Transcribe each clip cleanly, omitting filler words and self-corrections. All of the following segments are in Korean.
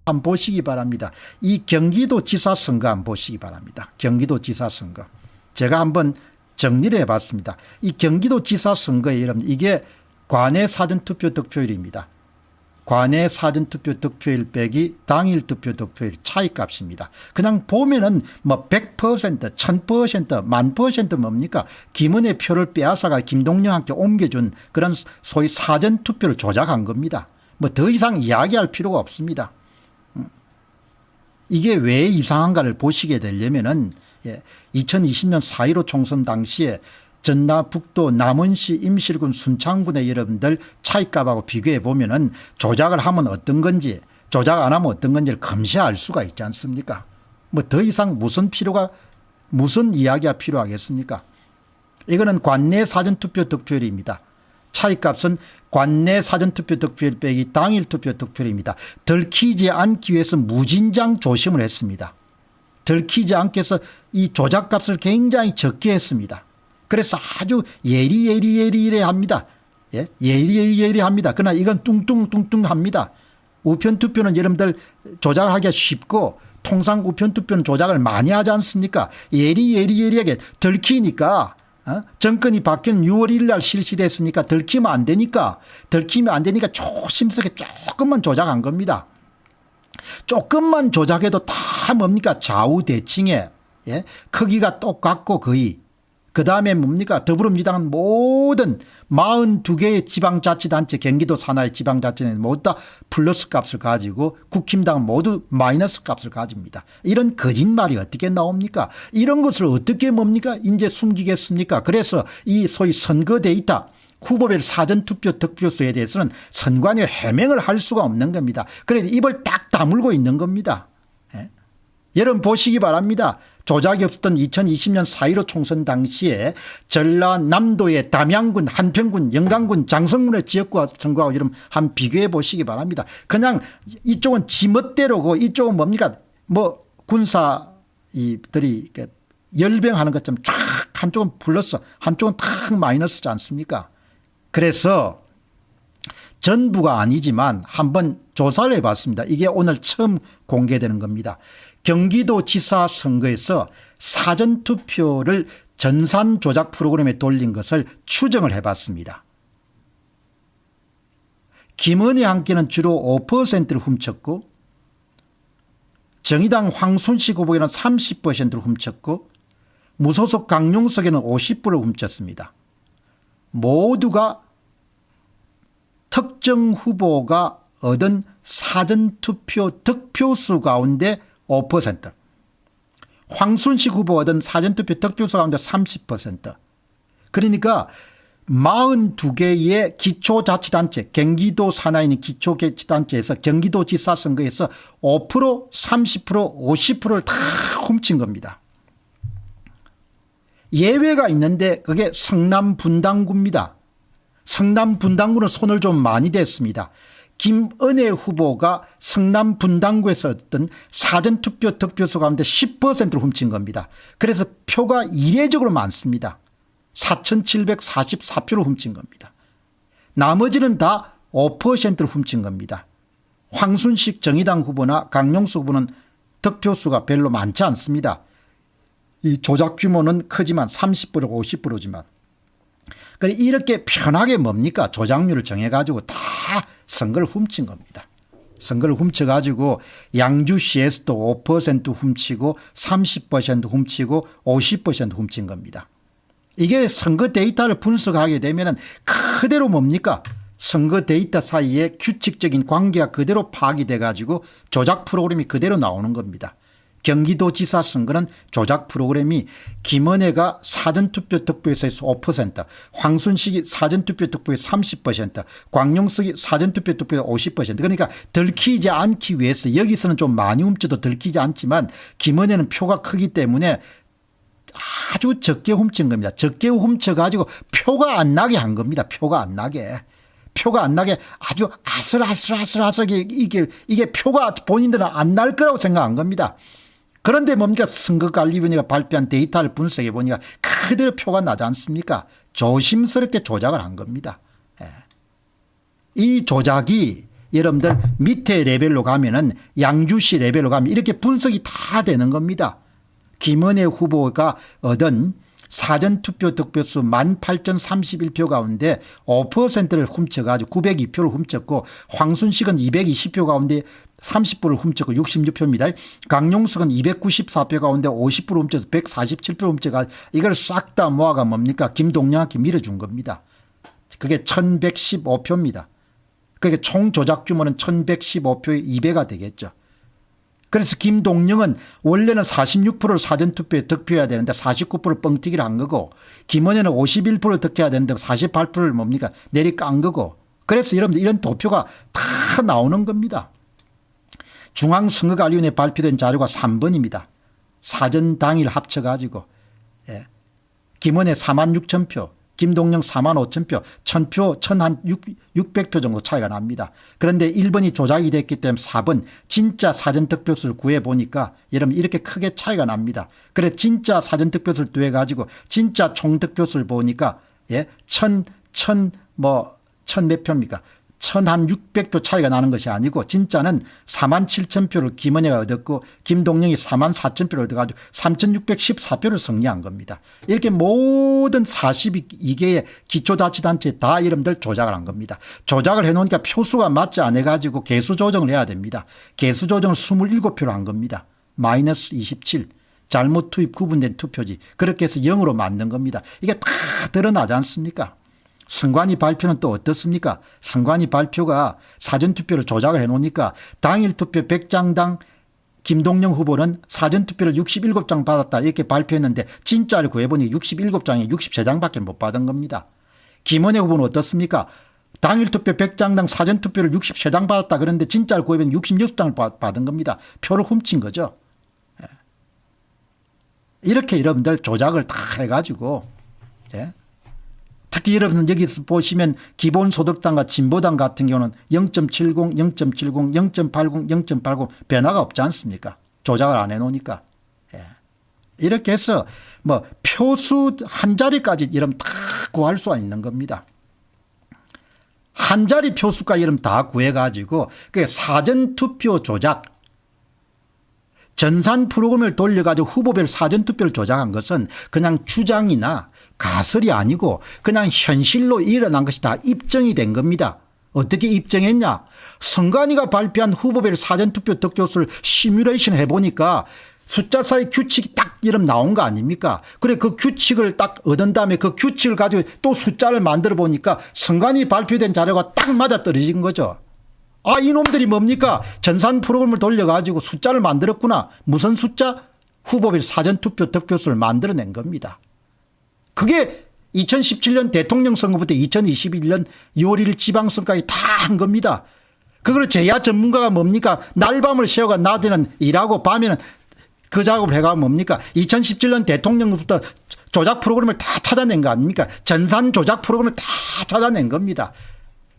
한번 보시기 바랍니다. 이 경기도지사 선거 한번 보시기 바랍니다. 경기도지사 선거. 제가 한번 정리를 해봤습니다. 이 경기도지사 선거에 여러분 이게 관내 사전투표 득표율입니다. 관내 사전투표 득표율 빼기 당일 투표 득표율 차이값입니다. 그냥 보면은 뭐 100%, 1000%, 10,000% 뭡니까? 김은혜 표를 빼앗아가 김동연한테 옮겨준 그런 소위 사전투표를 조작한 겁니다. 뭐 더 이상 이야기할 필요가 없습니다. 이게 왜 이상한가를 보시게 되려면은 2020년 4.15 총선 당시에 전라북도 남원시 임실군 순창군의 여러분들 차이값하고 비교해 보면은 조작을 하면 어떤 건지 조작 안 하면 어떤 건지를 금시알 수가 있지 않습니까? 뭐 더 이상 무슨 이야기가 필요하겠습니까? 이거는 관내 사전투표 득표율입니다. 차이값은 관내 사전투표 득표율 빼기 당일 투표 득표율입니다. 들키지 않기 위해서 무진장 조심을 했습니다. 들키지 않기 위해서 이 조작값을 굉장히 적게 했습니다. 그래서 아주 예리합니다. 예? 예리합니다. 그러나 이건 뚱뚱합니다. 우편투표는 여러분들 조작하기가 쉽고 통상 우편투표는 조작을 많이 하지 않습니까? 예리하게 들키니까 정권이 바뀐 6월 1일 날 실시됐으니까 들키면 안 되니까 조심스럽게 조금만 조작한 겁니다. 조금만 조작해도 다 뭡니까? 좌우 대칭에 크기가 똑같고 거의 그 다음에 뭡니까? 더불어민주당은 모든 42개의 지방자치단체 경기도 산하의 지방자치는 모두 다 플러스 값을 가지고 국힘당은 모두 마이너스 값을 가집니다. 이런 거짓말이 어떻게 나옵니까? 이런 것을 어떻게 뭡니까? 이제 숨기겠습니까? 그래서 이 소위 선거 데이터 후보별 사전투표 득표수에 대해서는 선관위 해명을 할 수가 없는 겁니다. 그래서 입을 딱 다물고 있는 겁니다. 여러분 보시기 바랍니다. 조작이 없었던 2020년 4.15 총선 당시에 전라남도의 담양군, 한평군, 영광군, 장성군의 지역구와 선거하고 여러분 한번 비교해 보시기 바랍니다. 그냥 이쪽은 지멋대로고 이쪽은 뭡니까? 뭐 군사들이 열병하는 것처럼 쫙 한쪽은 플러스 한쪽은 탁 마이너스지 않습니까? 그래서 전부가 아니지만 한번 조사를 해봤습니다. 이게 오늘 처음 공개되는 겁니다. 경기도지사 선거에서 사전투표를 전산 조작 프로그램에 돌린 것을 추정을 해봤습니다. 김은혜 함께는 주로 5%를 훔쳤고 정의당 황순식 후보에는 30%를 훔쳤고 무소속 강용석에는 50%를 훔쳤습니다. 모두가 특정 후보가 얻은 사전투표 득표수 가운데 5%, 황순식 후보 얻은 사전투표 득표수 가운데 30%. 그러니까 42개의 기초자치단체 경기도 산하에 있는 기초자치단체에서 경기도지사 선거에서 5%, 30%, 50%를 다 훔친 겁니다. 예외가 있는데 그게 성남 분당구입니다. 성남 분당구는 손을 좀 많이 댔습니다. 김은혜 후보가 성남 분당구에서 얻던 사전투표 득표수 가운데 10%를 훔친 겁니다. 그래서 표가 이례적으로 많습니다. 4,744표를 훔친 겁니다. 나머지는 다 5%를 훔친 겁니다. 황순식 정의당 후보나 강용수 후보는 득표수가 별로 많지 않습니다. 이 조작 규모는 크지만 30% 50%지만 이렇게 편하게 뭡니까? 조작률을 정해가지고 다 선거를 훔친 겁니다. 선거를 훔쳐가지고 양주시에서도 5% 훔치고 30% 훔치고 50% 훔친 겁니다. 이게 선거 데이터를 분석하게 되면 그대로 뭡니까? 선거 데이터 사이에 규칙적인 관계가 그대로 파악이 돼가지고 조작 프로그램이 그대로 나오는 겁니다. 경기도지사 선거는 조작 프로그램이 김은혜가 사전투표 득표에서 5%, 황순식이 사전투표 득표에서 30%, 광용석이 사전투표 득표에서 50%. 그러니까 들키지 않기 위해서 여기서는 좀 많이 훔쳐도 들키지 않지만 김은혜는 표가 크기 때문에 아주 적게 훔친 겁니다. 적게 훔쳐가지고 표가 안 나게 한 겁니다. 표가 안 나게. 표가 안 나게 아주 아슬아슬하게 이게 표가 본인들은 안 날 거라고 생각한 겁니다. 그런데 뭡니까? 선거관리위원회가 발표한 데이터를 분석해 보니까 그대로 표가 나지 않습니까? 조심스럽게 조작을 한 겁니다. 이 조작이 여러분들 밑에 레벨로 가면은 양주시 레벨로 가면 이렇게 분석이 다 되는 겁니다. 김은혜 후보가 얻은 사전투표 득표수 18,031표 가운데 5%를 훔쳐가지고 902표를 훔쳤고, 황순식은 220표 가운데 30%를 훔쳤고 66표입니다. 강용석은 294표 가운데 50% 훔쳐서 147표 훔쳐가지고 이걸 싹 다 모아가 뭡니까? 김동영한테 밀어준 겁니다. 그게 1115표입니다. 그게 총 조작 규모는 1115표의 2배가 되겠죠. 그래서 김동영은 원래는 46%를 사전투표에 득표해야 되는데 49%를 뻥튀기를 한 거고, 김은혜는 51%를 득해야 되는데 48%를 뭡니까? 내리깐 거고. 그래서 여러분들 이런 도표가 다 나오는 겁니다. 중앙선거관리위원회 발표된 자료가 3번입니다. 사전 당일 합쳐가지고 김은혜 46,000표, 김동영 45,000표, 1,000표, 1,600표 정도 차이가 납니다. 그런데 1번이 조작이 됐기 때문에 4번 진짜 사전득표수를 구해보니까 여러분 이렇게 크게 차이가 납니다. 그래 진짜 사전득표수를 구해가지고 진짜 총득표수를 보니까 1,000 몇 표입니까? 1,600표 차이가 나는 것이 아니고 진짜는 47,000표를 김은혜가 얻었고 김동영이 44,000표를 얻어가지고 3,614표를 승리한 겁니다. 이렇게 모든 42개의 기초자치단체에 다 여러분들 조작을 한 겁니다. 조작을 해놓으니까 표수가 맞지 않아 가지고 개수 조정을 해야 됩니다. 개수 조정을 27표로 한 겁니다. 마이너스 27. 잘못 투입 구분된 투표지. 그렇게 해서 0으로 만든 겁니다. 이게 다 드러나지 않습니까? 선관위 발표는 또 어떻습니까? 선관위 발표가 사전투표를 조작을 해놓으니까 당일 투표 100장당 김동영 후보는 사전투표를 67장 받았다 이렇게 발표했는데 진짜를 구해보니 67장에 63장밖에 못 받은 겁니다. 김은혜 후보는 어떻습니까? 당일 투표 100장당 사전투표를 63장 받았다 그런데 진짜를 구해보니 66장을 받은 겁니다. 표를 훔친 거죠. 이렇게 여러분들 조작을 다 해가지고 특히 여러분 여기서 보시면 기본소득당과 진보당 같은 경우는 0.70, 0.70, 0.80, 0.80 변화가 없지 않습니까? 조작을 안 해놓으니까. 이렇게 해서 뭐 표수 한 자리까지 여러분 다 구할 수가 있는 겁니다. 한 자리 표수까지 여러분 다 구해가지고 그 사전투표 조작, 전산 프로그램을 돌려가지고 후보별 사전투표를 조작한 것은 그냥 주장이나 가설이 아니고 그냥 현실로 일어난 것이 다 입증이 된 겁니다. 어떻게 입증했냐? 선관위가 발표한 후보별 사전투표 득표수를 시뮬레이션 해보니까 숫자사의 규칙이 딱 이름 나온 거 아닙니까? 그래 그 규칙을 딱 얻은 다음에 그 규칙을 가지고 또 숫자를 만들어 보니까 선관위 발표된 자료가 딱 맞아떨어진 거죠. 아 이놈들이 뭡니까? 전산 프로그램을 돌려가지고 숫자를 만들었구나. 무슨 숫자? 후보별 사전투표 득표수를 만들어낸 겁니다. 그게 2017년 대통령 선거부터 2021년 6월 1일 지방선거까지 다 한 겁니다. 그걸 제야 전문가가 뭡니까? 날밤을 새워가 낮에는 일하고 밤에는 그 작업을 해가 뭡니까? 2017년 대통령부터 조작 프로그램을 다 찾아낸 거 아닙니까? 전산 조작 프로그램을 다 찾아낸 겁니다.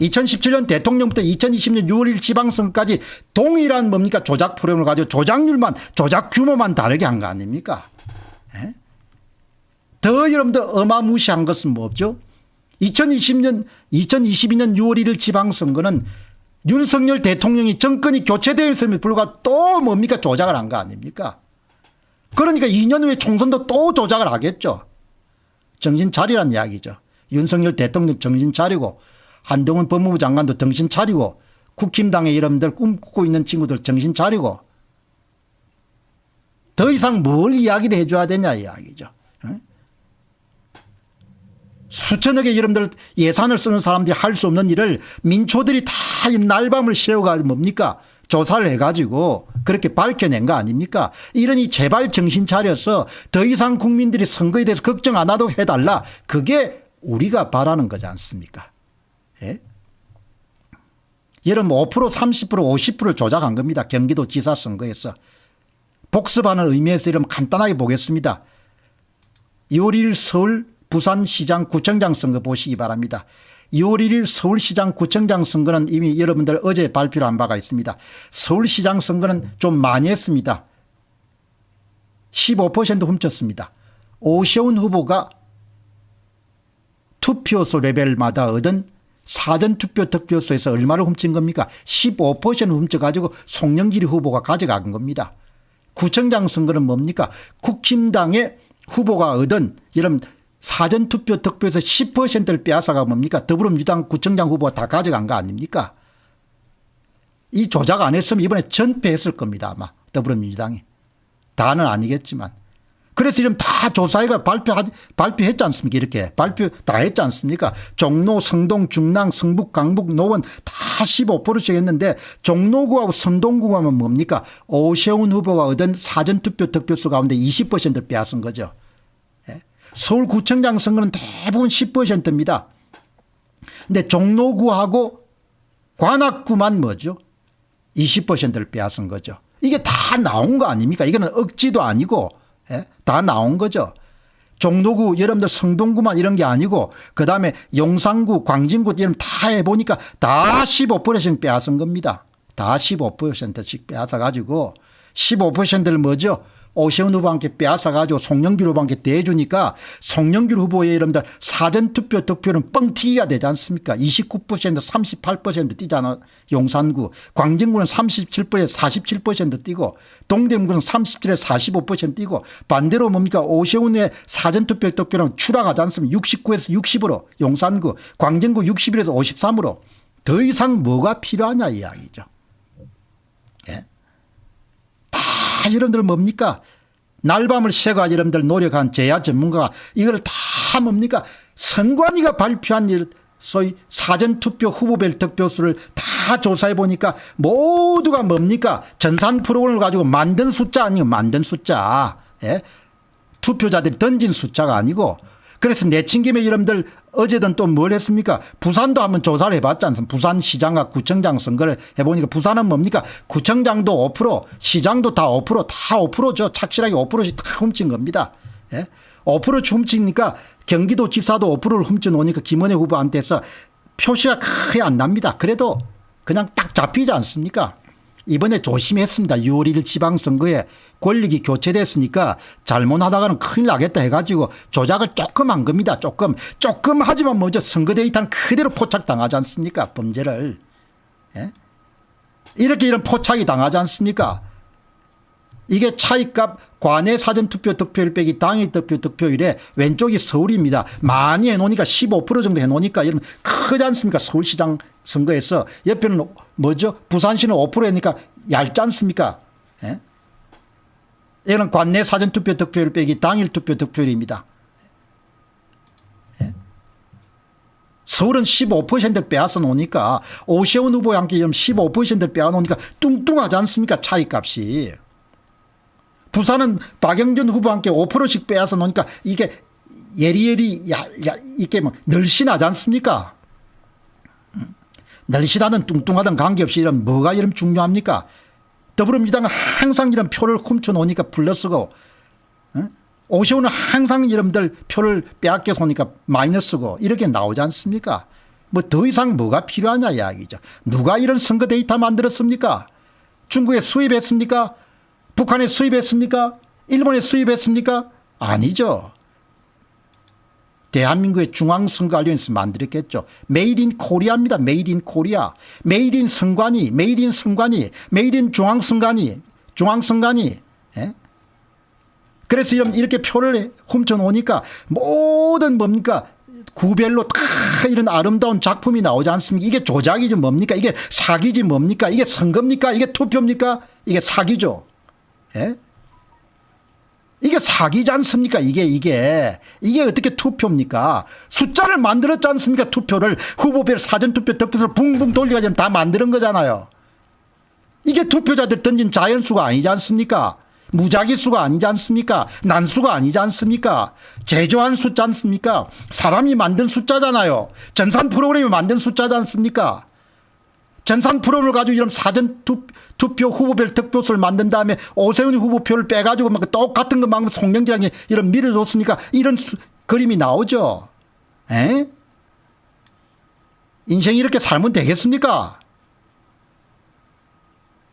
2017년 대통령부터 2020년 6월 1일 지방선거까지 동일한 뭡니까? 조작 프로그램을 가지고 조작률만 조작 규모만 다르게 한 거 아닙니까? 더 여러분들 어마무시한 것은 뭐죠? 2022년 6월 1일 지방선거는 윤석열 대통령이 정권이 교체되었음에도 불구하고 또 뭡니까? 조작을 한 거 아닙니까? 그러니까 2년 후에 총선도 또 조작을 하겠죠. 정신 차리란 이야기죠. 윤석열 대통령 정신 차리고 한동훈 법무부 장관도 정신 차리고 국힘당의 여러분들 꿈꾸고 있는 친구들 정신 차리고 더 이상 뭘 이야기를 해줘야 되냐 이야기죠. 수천억의 여러분들 예산을 쓰는 사람들이 할 수 없는 일을 민초들이 다 날밤을 새워가지고 뭡니까? 조사를 해가지고 그렇게 밝혀낸 거 아닙니까? 이러니 제발 정신 차려서 더 이상 국민들이 선거에 대해서 걱정 안 하도록 해달라. 그게 우리가 바라는 거지 않습니까? 예? 여러분 5% 30% 50%를 조작한 겁니다. 경기도지사 선거에서. 복습하는 의미에서 이러면 간단하게 보겠습니다. 6월 1일 서울 부산시장 구청장 선거 보시기 바랍니다. 2월 1일 서울시장 구청장 선거는 이미 여러분들 어제 발표를 한 바가 있습니다. 서울시장 선거는 좀 많이 했습니다. 15% 훔쳤습니다. 오세훈 후보가 투표소 레벨마다 얻은 사전투표 득표수에서 얼마를 훔친 겁니까? 15% 훔쳐가지고 송영길 후보가 가져간 겁니다. 구청장 선거는 뭡니까? 국힘당의 후보가 얻은 이런 사전투표 득표에서 10%를 빼앗아가 뭡니까? 더불어민주당 구청장 후보가 다 가져간 거 아닙니까? 이 조작 안 했으면 이번에 전패했을 겁니다. 아마 더불어민주당이. 다는 아니겠지만. 그래서 이런 다 조사회가 발표했지 않습니까? 이렇게 발표 다 했지 않습니까? 종로, 성동, 중랑, 성북, 강북, 노원 다 15%씩 했는데 종로구하고 성동구하면 뭡니까? 오세훈 후보가 얻은 사전투표 득표수 가운데 20%를 빼앗은 거죠. 예? 서울구청장 선거는 대부분 10%입니다. 근데 종로구하고 관악구만 뭐죠? 20%를 빼앗은 거죠. 이게 다 나온 거 아닙니까? 이거는 억지도 아니고 예? 다 나온 거죠. 종로구 여러분들 성동구만 이런 게 아니고 그다음에 용산구 광진구 이런 다 해보니까 다 15%씩 빼앗은 겁니다. 다 15%씩 빼앗아 가지고 15%를 뭐죠? 오세훈 후보한테 빼앗아 가지고 송영길 후보한테 대주니까 송영길 후보의 여러분들 사전투표 득표는 뻥튀기가 되지 않습니까? 29% 38% 뛰잖아. 용산구. 광진구는 37% 47% 뛰고 동대문구는 37에 45% 뛰고 반대로 뭡니까? 오세훈의 사전투표 득표는 추락하지 않습니까? 69에서 60으로 용산구 광진구 61에서 53으로 더 이상 뭐가 필요하냐 이야기죠. 예? 다 여러분들 뭡니까? 날밤을 새가 여러분들 노력한 제야 전문가가 이걸 다 뭡니까? 선관위가 발표한 소위 사전투표 후보별 득표수를 다 조사해 보니까 모두가 뭡니까? 전산 프로그램을 가지고 만든 숫자 아니에요. 만든 숫자. 예? 투표자들이 던진 숫자가 아니고 그래서 내친김에 여러분들 어제든 또 뭘 했습니까? 부산도 한번 조사를 해봤지 않습니까? 부산시장과 구청장 선거를 해보니까 부산은 뭡니까? 구청장도 5% 시장도 다 5%죠. 착실하게 5%씩 다 훔친 겁니다. 예? 5% 훔치니까 경기도지사도 5%를 훔쳐놓으니까 김은혜 후보한테서 표시가 크게 안 납니다. 그래도 그냥 딱 잡히지 않습니까? 이번에 조심했습니다. 6월 1일 지방선거에 권력이 교체됐으니까 잘못하다가는 큰일 나겠다 해가지고 조작을 조금 한 겁니다. 조금 하지만 먼저 선거 데이터는 그대로 포착당하지 않습니까? 범죄를. 예? 이렇게 이런 포착이 당하지 않습니까? 이게 차이값 관내 사전투표 득표율 빼기 당일 투표 득표율에 왼쪽이 서울입니다. 많이 해놓으니까 15% 정도 해놓으니까 이런 크지 않습니까? 서울시장 선거에서 옆에는 뭐죠? 부산시는 5%니까 얇지 않습니까? 예? 이거는 관내 사전투표 득표율 빼기 당일 투표 득표율입니다. 예? 서울은 15%를 빼앗아 놓으니까 오세훈 후보와 함께 15%를 빼앗아 놓으니까 뚱뚱하지 않습니까? 차이값이. 부산은 박영준 후보와 함께 5%씩 빼앗아 놓으니까 이게 예리예리 이렇게 막 널씬하지 않습니까? 널씬하든 뚱뚱하든 관계없이 이런 뭐가 이런 중요합니까? 더불어민주당은 항상 이런 표를 훔쳐 놓으니까 플러스고 오세훈은 항상 여러분들 표를 빼앗겨서 오니까 마이너스고 이렇게 나오지 않습니까? 뭐 더 이상 뭐가 필요하냐 이야기죠. 누가 이런 선거 데이터 만들었습니까? 중국에 수입했습니까? 북한에 수입했습니까? 일본에 수입했습니까? 아니죠. 대한민국의 중앙선거관리원에서 만들었겠죠. 메이드 인 코리아입니다. 메이드 인 코리아. 메이드 인 선관위. 메이드 인 선관위. 메이드 인 중앙선관위. 중앙선관위. 예? 그래서 이렇게 표를 훔쳐놓으니까 모든 뭡니까? 구별로 다 이런 아름다운 작품이 나오지 않습니까? 이게 조작이지 뭡니까? 이게 사기지 뭡니까? 이게 선거입니까? 이게 투표입니까? 이게 사기죠. 예? 이게 사기지 않습니까? 이게 어떻게 투표입니까? 숫자를 만들었지 않습니까? 투표를 후보별 사전투표 득표를 붕붕 돌려가지고 다 만드는 거잖아요. 이게 투표자들 던진 자연수가 아니지 않습니까? 무작위수가 아니지 않습니까? 난수가 아니지 않습니까? 제조한 숫자 않습니까? 사람이 만든 숫자잖아요. 전산 프로그램이 만든 숫자지 않습니까? 전산 프로그램을 가지고 이런 사전 투표 후보별 득표수를 만든 다음에 오세훈 후보표를 빼가지고 막 똑같은 것만 송영길에게 이런 밀어줬으니까 이런 그림이 나오죠. 에? 인생이 이렇게 살면 되겠습니까?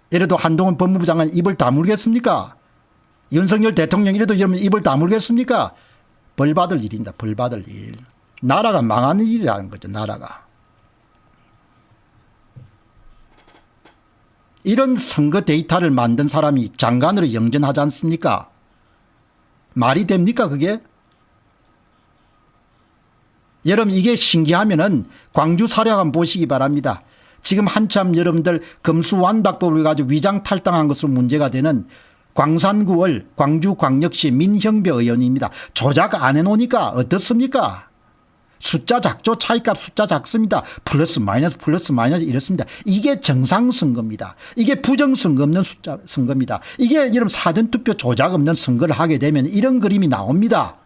이래도 한동훈 법무부 장관 입을 다물겠습니까? 윤석열 대통령 이래도 이러면 입을 다물겠습니까? 벌 받을 일입니다. 벌 받을 일. 나라가 망하는 일이라는 거죠. 나라가. 이런 선거 데이터를 만든 사람이 장관으로 영전하지 않습니까? 말이 됩니까 그게? 여러분 이게 신기하면은 광주 사례 한번 보시기 바랍니다. 지금 한참 여러분들 검수완박법을 가지고 위장 탈당한 것으로 문제가 되는 광산구을 광주광역시 민형배 의원입니다. 조작 안 해놓으니까 어떻습니까? 숫자 작죠. 차이값 숫자 작습니다. 플러스 마이너스 이렇습니다. 이게 정상선거입니다. 이게 부정선거 없는 숫자 선거입니다. 이게 여러분 사전투표 조작 없는 선거를 하게 되면 이런 그림이 나옵니다.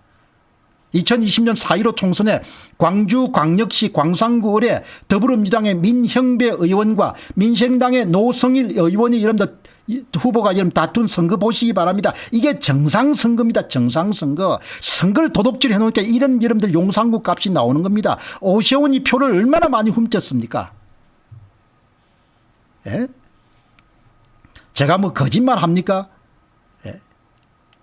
2020년 4.15 총선에 광주광역시 광산구을에 더불어민주당의 민형배 의원과 민생당의 노성일 의원이 여러분들 후보가 여러분 다툰 선거 보시기 바랍니다. 이게 정상선거입니다. 정상선거. 선거를 도둑질 해놓으니까 이런 여러분들 용산구 값이 나오는 겁니다. 오세훈이 표를 얼마나 많이 훔쳤습니까? 예? 제가 뭐 거짓말 합니까? 예?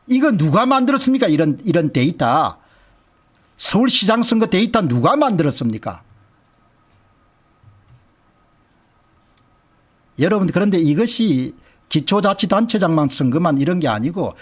이거 누가 만들었습니까? 이런 데이터. 서울시장 선거 데이터 누가 만들었습니까? 여러분 그런데 이것이 기초자치단체장만 선거만 이런 게 아니고